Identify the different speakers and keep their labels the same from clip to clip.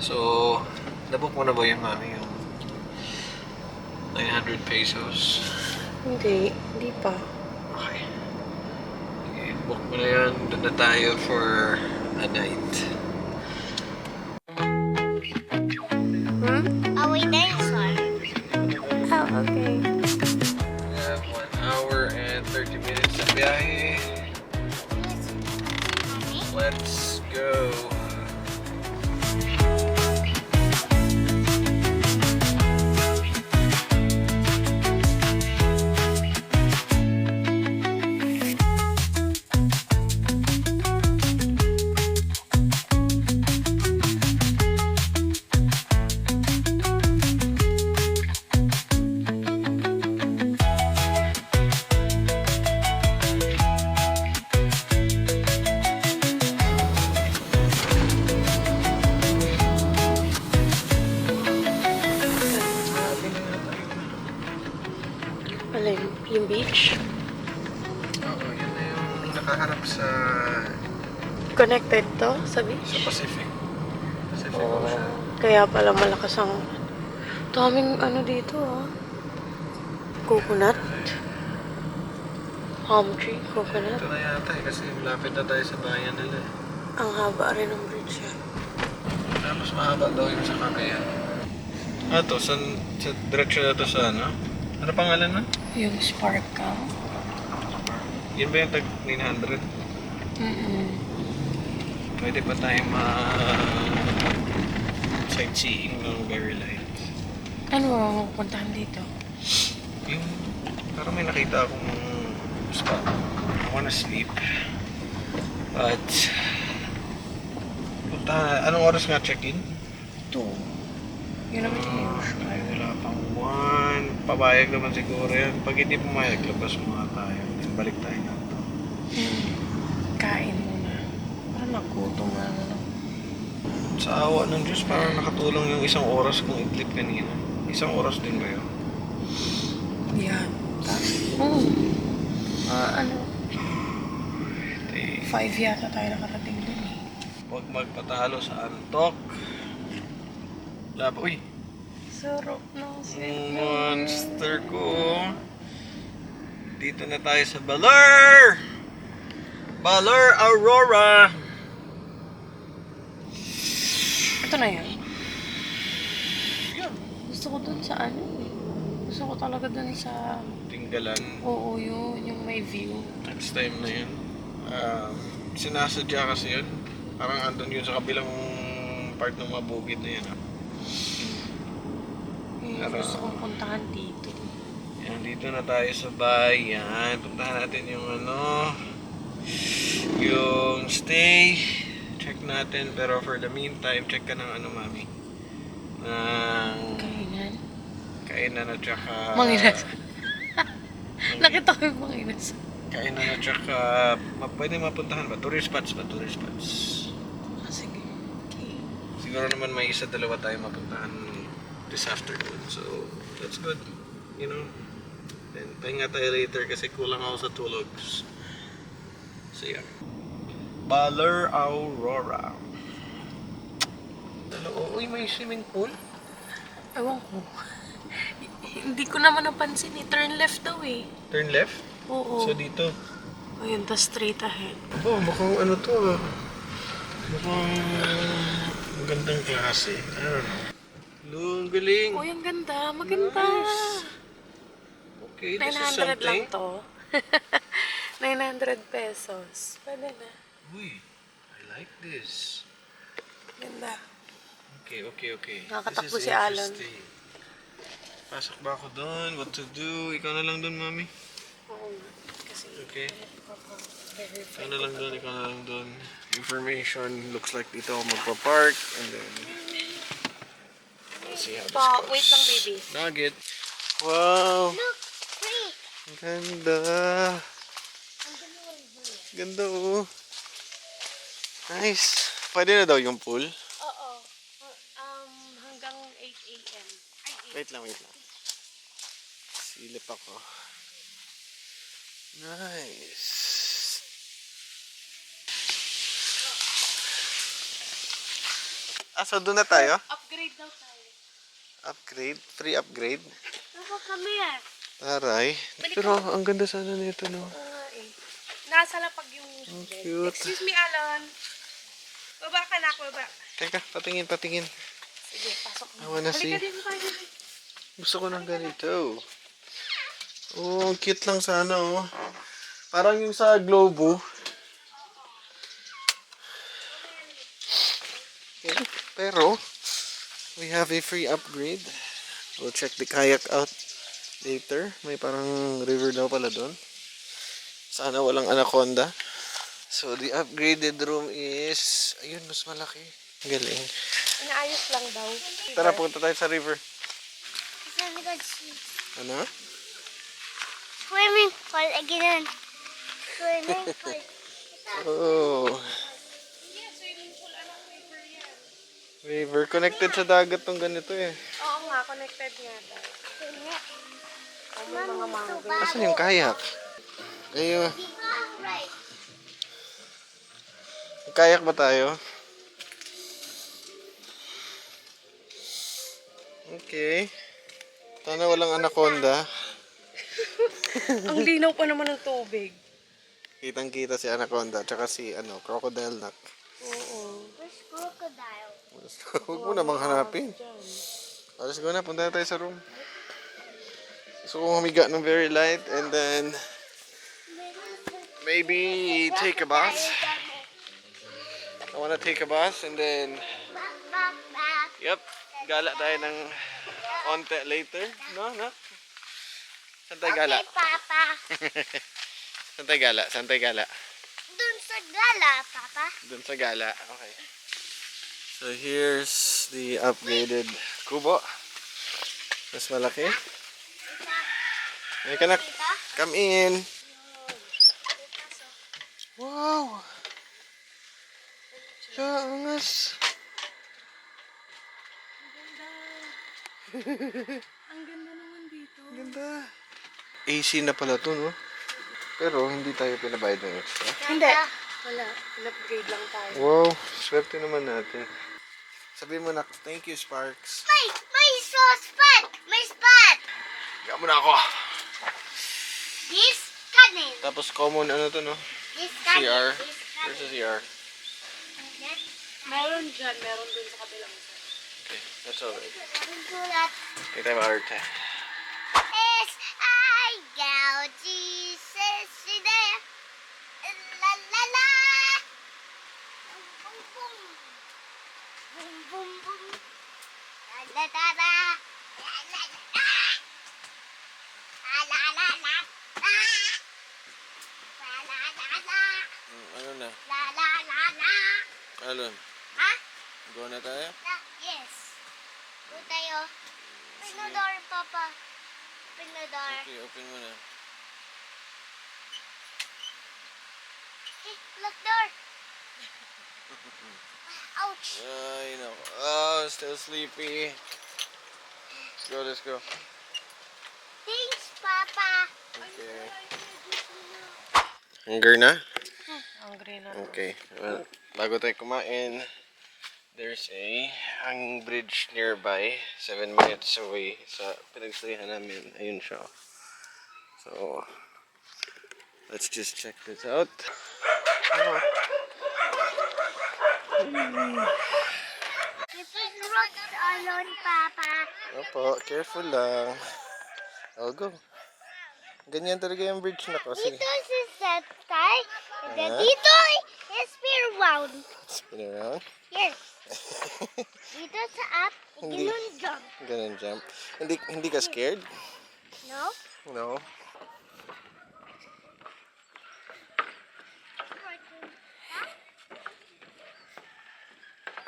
Speaker 1: So, nabook mo na ba yung mami yung 900 pesos?
Speaker 2: Hindi pa.
Speaker 1: Okay. Okay, book mo na yan. Doon na tayo for a night.
Speaker 3: Oh, we dinosaur.
Speaker 2: Oh, okay.
Speaker 1: We have 1 hour and 30 minutes sa biyahe. Let's go.
Speaker 2: Alin? Yung beach?
Speaker 1: Oo, yun na yung nakaharap sa
Speaker 2: Connected to sa beach?
Speaker 1: Pacific. Pacific
Speaker 2: Oo.
Speaker 1: Ocean.
Speaker 2: Kaya pala malakas ang daming ano dito coconut. Palm tree, coconut.
Speaker 1: Ito na yata eh, kasi malapit na tayo sa bayan nila.
Speaker 2: Ang haba rin ng bridge yan.
Speaker 1: Mas mahaba daw yung sa Cagayan. To, sa direction na to sa ano? Ano pangalan na?
Speaker 2: Yung sparkle.
Speaker 1: Yun ba yung tag 900? Pwede pa tayo sightseeing ng Berry Lights.
Speaker 2: Ano ang puntahan dito?
Speaker 1: Yung, parang may nakita akong spot. I wanna sleep. But, anong oras nga check-in?
Speaker 2: 2. Yun naman yung usual.
Speaker 1: Ay, wala pang 1. Pabayag naman siguro yan. Pag hindi pumayag, labas muna tayo. Then balik tayo na to.
Speaker 2: Kain muna. Parang nagutom na ano.
Speaker 1: Sa awa ng Diyos, parang nakatulong yung 1 oras kong idlip kanina. 1 oras din ba yun?
Speaker 2: Yan. Ano? 5 yata tayo nakarating dun eh.
Speaker 1: Huwag magpatalo sa antok. Wala pa. Uy!
Speaker 2: Sarap ng
Speaker 1: Monster ko. Dito na tayo sa Baler! Baler Aurora!
Speaker 2: Ito na yan.
Speaker 1: Yan.
Speaker 2: Gusto ko dun sa ano eh. Gusto ko talaga dun sa...
Speaker 1: Tinggalan.
Speaker 2: Oo, yun. Yung may view.
Speaker 1: Next time na yun. Sinasadya kasi yun. Parang andun yun sa kabilang part ng mga bukid na yun.
Speaker 2: Gusto kong puntahan dito.
Speaker 1: Yan, dito na tayo sa bayan. Puntahan natin yung ano, yung stay. Check natin. Pero for the meantime, check ka ng ano, mami.
Speaker 2: Kainan?
Speaker 1: Kainan at saka...
Speaker 2: Manginas. Nakita ko yung manginas.
Speaker 1: Kainan at saka... Pwede mapuntahan ba? Tourist spots ba? Tourist spots.
Speaker 2: Sige. Okay.
Speaker 1: Siguro naman may 1-2 tayo mapuntahan this afternoon. So, that's good. You know? Then, pahinga tayo later kasi kulang ako sa tulog. So, yeah. Baler Aurora. Uy, may swimming pool?
Speaker 2: Ewan ko. Hindi ko naman napansin eh. Turn left daw eh.
Speaker 1: Turn left?
Speaker 2: Oo.
Speaker 1: So, dito.
Speaker 2: Ayun, tas straight ahead.
Speaker 1: Oh, mukhang ano to. Mukhang magandang klase. I don't know. Ang galing.
Speaker 2: Uy, ang ganda. Maganda.
Speaker 1: Nice. Okay, this is
Speaker 2: 900 lang
Speaker 1: something.
Speaker 2: to. 900 pesos. Pwede na.
Speaker 1: Uy, I like this.
Speaker 2: Ganda.
Speaker 1: Okay.
Speaker 2: Nakakatakbo
Speaker 1: This is
Speaker 2: si Alan.
Speaker 1: interesting. Pasok ba ako doon? What to do? Ikaw na lang doon, mami.
Speaker 2: Oo. Kasi
Speaker 1: Okay.
Speaker 2: verify.
Speaker 1: Ikaw na lang doon. Information. Looks like dito ako magpa-park. And then, let's see how this goes.
Speaker 2: Wait lang, baby.
Speaker 1: Nugget. Wow.
Speaker 3: Look, wait.
Speaker 1: Ang ganda. Ganda, oh. Nice. Pwede na daw yung pool.
Speaker 2: Oo. Hanggang 8 a.m.
Speaker 1: Wait lang. Silip ako. Nice. Ah, so doon na tayo?
Speaker 2: Upgrade daw tayo.
Speaker 1: Upgrade? Free upgrade?
Speaker 3: Papa, come here.
Speaker 1: Taray. Pero ang ganda sana nito, no?
Speaker 2: Oo nga eh. Nasa lapag yung bed.
Speaker 1: Cute.
Speaker 2: Excuse me, Alon. Baba ka na, baba.
Speaker 1: Teka, patingin.
Speaker 2: Sige, pasok
Speaker 1: I
Speaker 2: mo.
Speaker 1: wanna see.
Speaker 2: Halika din tayo.
Speaker 1: Gusto ko ng ganito. Oh, cute lang sana, oh. Parang yung sa Globo. Okay, pero, we have a free upgrade. We'll check the kayak out later. May parang river daw pala doon. Sana walang anaconda. So, the upgraded room is... Ayun, mas malaki. Galing.
Speaker 2: Inaayos lang daw.
Speaker 1: Tara, punta tayo sa river.
Speaker 3: Saan ka see?
Speaker 1: Ano?
Speaker 3: Swimming pool again. Swimming pool.
Speaker 1: Oh.
Speaker 2: Yeah, swimming pool. Anong river yan?
Speaker 1: River. Connected sa dagat tong ganito eh.
Speaker 2: Oo nga, connected nga daw. Oh, may mga mango.
Speaker 1: Asan yung kayak? Ayun.
Speaker 3: Right.
Speaker 1: Kayak ba tayo? Okay. Sana walang anaconda.
Speaker 2: Ang linaw pa naman ng tubig.
Speaker 1: Kitang-kita si anaconda tsaka si crocodile nut.
Speaker 2: Oo.
Speaker 3: Where's crocodile?
Speaker 1: Huwag mo namang hanapin. Let's go na, punta na tayo sa room. Gusto kong humiga ng very light and then maybe take a bath. I wanna take a bath and then
Speaker 3: Back.
Speaker 1: yep, gala tayo ng onte later. No? Saan tayo gala?
Speaker 3: Okay, Papa.
Speaker 1: Saan tayo gala? Saan tayo gala?
Speaker 3: Dun sa gala, Papa.
Speaker 1: Dun sa gala. Okay. So here's the upgraded kubo. Mas malaki. Ay ka na. Come in. Wow. Angas.
Speaker 2: Ang ganda naman dito.
Speaker 1: Ganda. AC na pala to, no? Pero hindi tayo pinabayad ng extra.
Speaker 2: Hindi. Wala. In-upgrade lang tayo.
Speaker 1: Wow, swerte naman natin. Sabihin mo na, thank you, Sparks.
Speaker 3: May spot. May spot.
Speaker 1: Higa mo na ako.
Speaker 3: This kanin.
Speaker 1: Tapos common, to, no?
Speaker 3: This kanin.
Speaker 1: CR.
Speaker 3: This
Speaker 1: Where's
Speaker 3: kanin.
Speaker 1: the CR?
Speaker 2: Meron dyan. Meron dun sa kabilang isa.
Speaker 1: Okay, that's alright.
Speaker 3: Sulat.
Speaker 1: May tayo arte.
Speaker 3: Yes, I go Jesus is there. La la la. Boom boom boom. Boom boom boom. La la la la. La la la la. La la la la. La la la la.
Speaker 1: Ano na?
Speaker 3: La la la la.
Speaker 1: Alon,
Speaker 3: Ha?
Speaker 1: go na tayo?
Speaker 3: Yes. Go tayo. Open the door, Papa. Open the door.
Speaker 1: Okay, open mo na.
Speaker 3: Hey, lock door. Ouch.
Speaker 1: Ay, no. Oh, still sleepy. Let's go.
Speaker 3: Thanks, Papa.
Speaker 1: Okay. Hunger na?
Speaker 2: Hungry na.
Speaker 1: Okay. Well, bago tayo kumain, there's a hang bridge nearby, 7 minutes away sa pinagstayan namin. Ayun siya. So, let's just check this out. Oh.
Speaker 3: Keep it rocks alone, Papa.
Speaker 1: Opo, careful lang. I'll go. Ganyan talaga yung bridge na ko. Sige.
Speaker 3: Dito si Septai. And then
Speaker 1: Ah.
Speaker 3: dito is spear round.
Speaker 1: Spin around.
Speaker 3: Yes. Dito sa up,
Speaker 1: Hindi.
Speaker 3: ganun jump.
Speaker 1: Ganun jump. Hindi ka scared?
Speaker 3: No?
Speaker 1: No.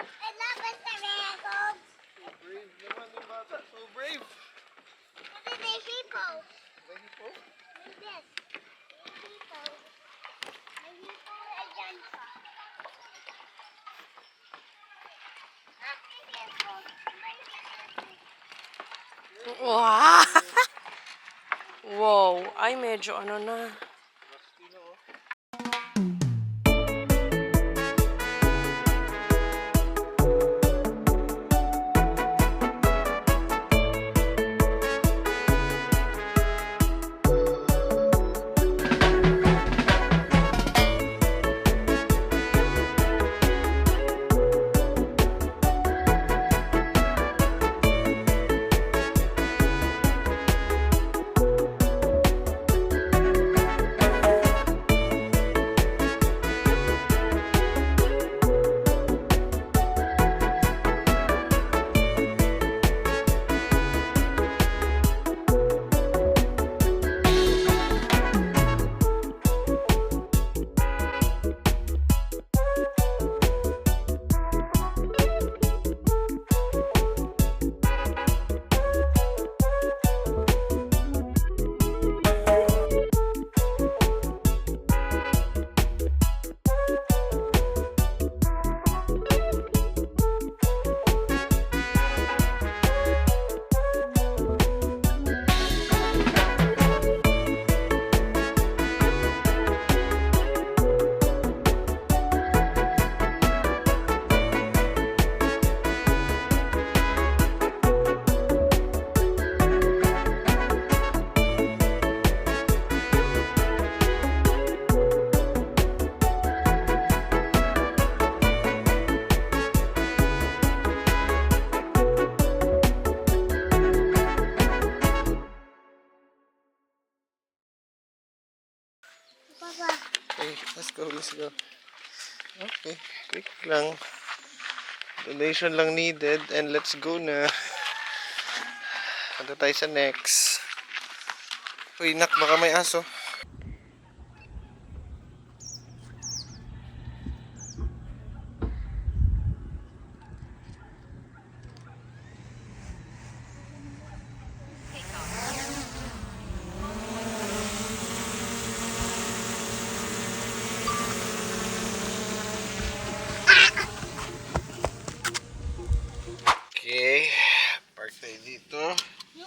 Speaker 3: I love it, the Legos.
Speaker 1: Brave naman yung bata. So brave.
Speaker 3: Ito na yung hippo. Yes. Yung hippo. May hippo na dyan pa.
Speaker 2: Wow! Wow! Ay, medyo ano na.
Speaker 1: Let's go, let's go. Okay, quick lang. Donation lang needed and let's go na. Punta tayo sa next. Uy, nak, baka may aso. Okay, park tayo dito.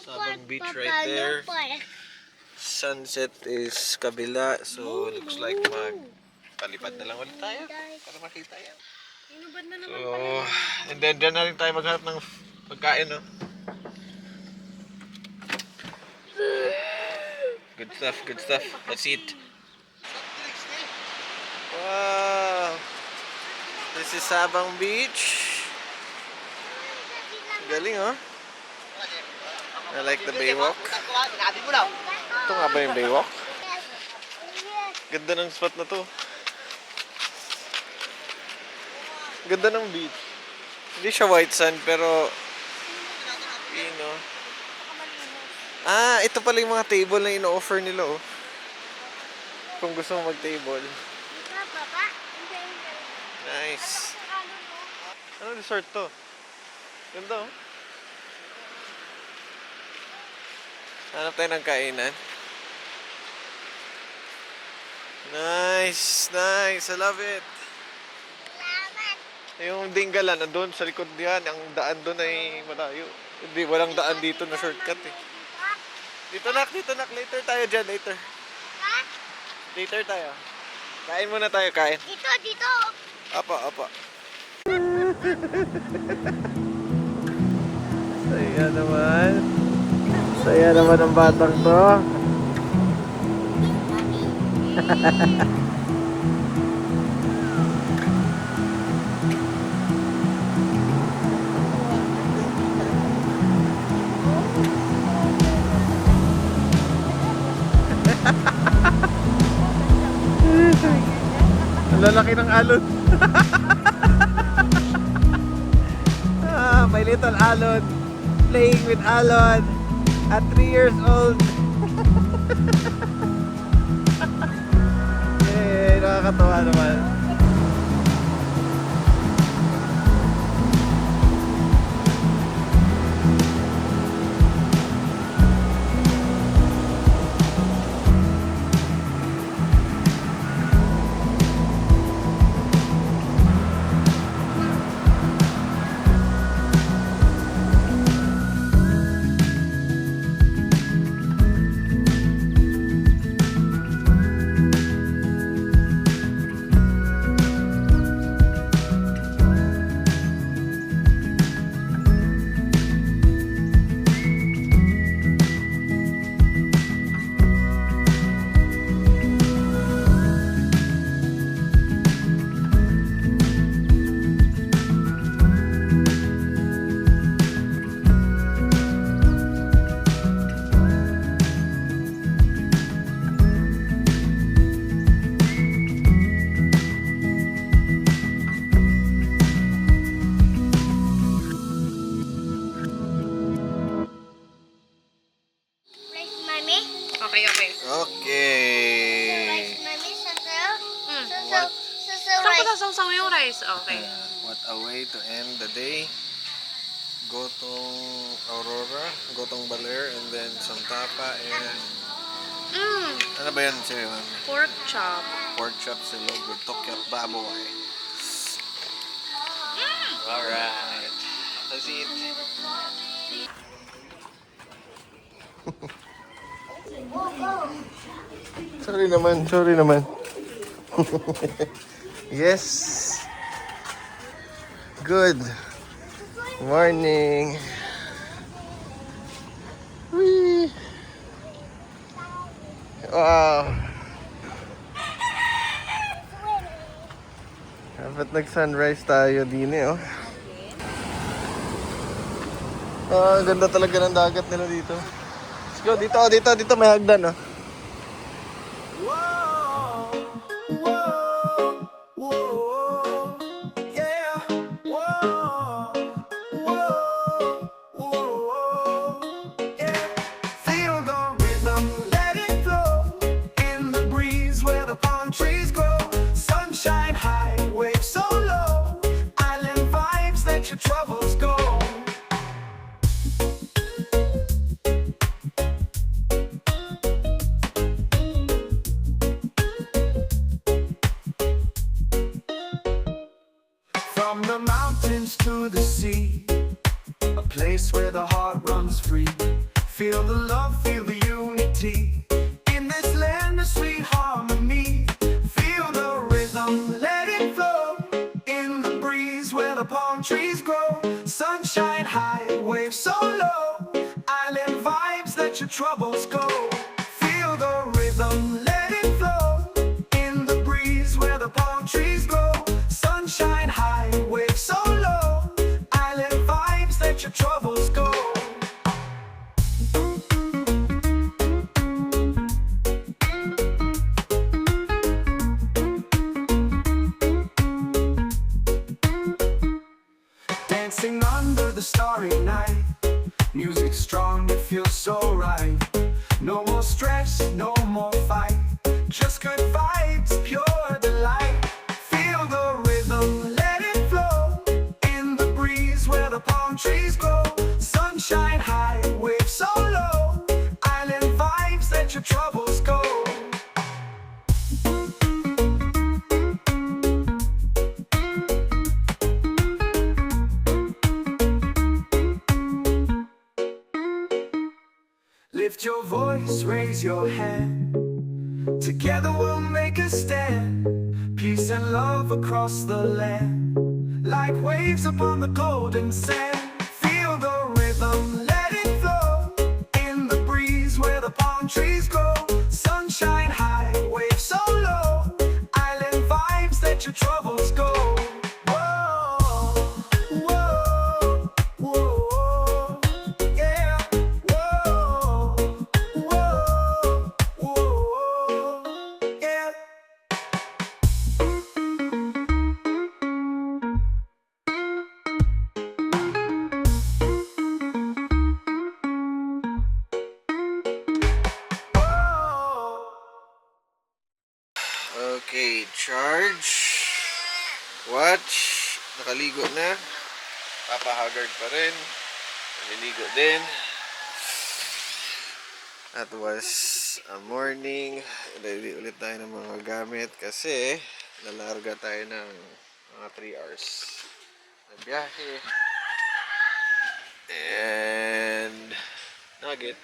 Speaker 1: Sabang beach right there. Sunset is kabila, so looks like magpalipad na lang ulit tayo para makita yan.
Speaker 2: Inubad na naman
Speaker 1: So,
Speaker 2: pala.
Speaker 1: and then dyan na rin tayo maghanap ng pagkain, no? Good stuff, good stuff. Let's eat. Wow! This is Sabang Beach. Galing, oh. I like the Baywalk. Ito nga ba yung Baywalk? Ganda ng spot na to. Ganda ng beach. Hindi siya white sand pero ito pala yung mga table na ino-offer nila, oh. Kung gusto mo mag-table. Nice. Ano resort to? Ganda, oh. Hanap tayo ng kainan. Nice, nice. I love it. Yung Dinggalan, nandun sa likod diyan. Ang daan doon ay malayo. Hindi, walang daan dito na shortcut, eh. Dito nak. Later tayo dyan, later. Later tayo. Kain muna tayo, kain.
Speaker 3: Dito.
Speaker 1: Apa. Saya naman. Saya naman ang batang to. Ang lalaki ng alon. My little alon. Playing with alon. At 3 years old. Nakakatawa naman.
Speaker 2: Okay.
Speaker 1: Okay.
Speaker 2: Saan ko nasasaw yung rice? Okay.
Speaker 1: What a way to end the day. Gotong Aurora, Gotong Baler, and then some tapa and... Ano ba yan sa'yo?
Speaker 2: Pork chop.
Speaker 1: Pork chop silog with tokyat baboy. Alright. Let's eat. Sorry naman. Yes. Good morning. Whee. Wow. Dapat nag-sunrise tayo din, oh. Ang ganda talaga ng dagat nila dito. Let's go, dito may hagdan, oh. Wow!
Speaker 4: to the sea, a place where the heart runs free. Feel the love, feel the unity. In this land of sweet harmony, feel the rhythm, let it flow. In the breeze where the palm trees grow, sunshine high, waves so low. Island vibes, let your troubles go. Feel the rhythm, let it flow. In the breeze where the palm trees grow, sunshine high, waves so low. Island vibes, let your troubles go. Dancing under the starry night, music strong, it feels so right. No more stress, no more fight, just good vibes, pure delight. Feel the rhythm, let it flow. In the breeze where the palm trees grow, sunshine high, waves so low. Island vibes, let your troubles go. Lift your voice, raise your hand. Together we'll make a stand. Peace and love across the land, like waves upon the golden sand. Feel the rhythm, let it flow. In the breeze where the palm trees grow, sunshine high, waves so low. Island vibes, let your troubles go. Whoa, whoa, whoa, yeah. Whoa, whoa, whoa, yeah.
Speaker 1: Okay, charge. Watch. Nakaligo na. Papa Haggard pa rin. Naliligo din. That was a morning. Ready ulit tayo ng mga gamit kasi lalarga tayo ng mga 3 hours na biyahe. And nugget.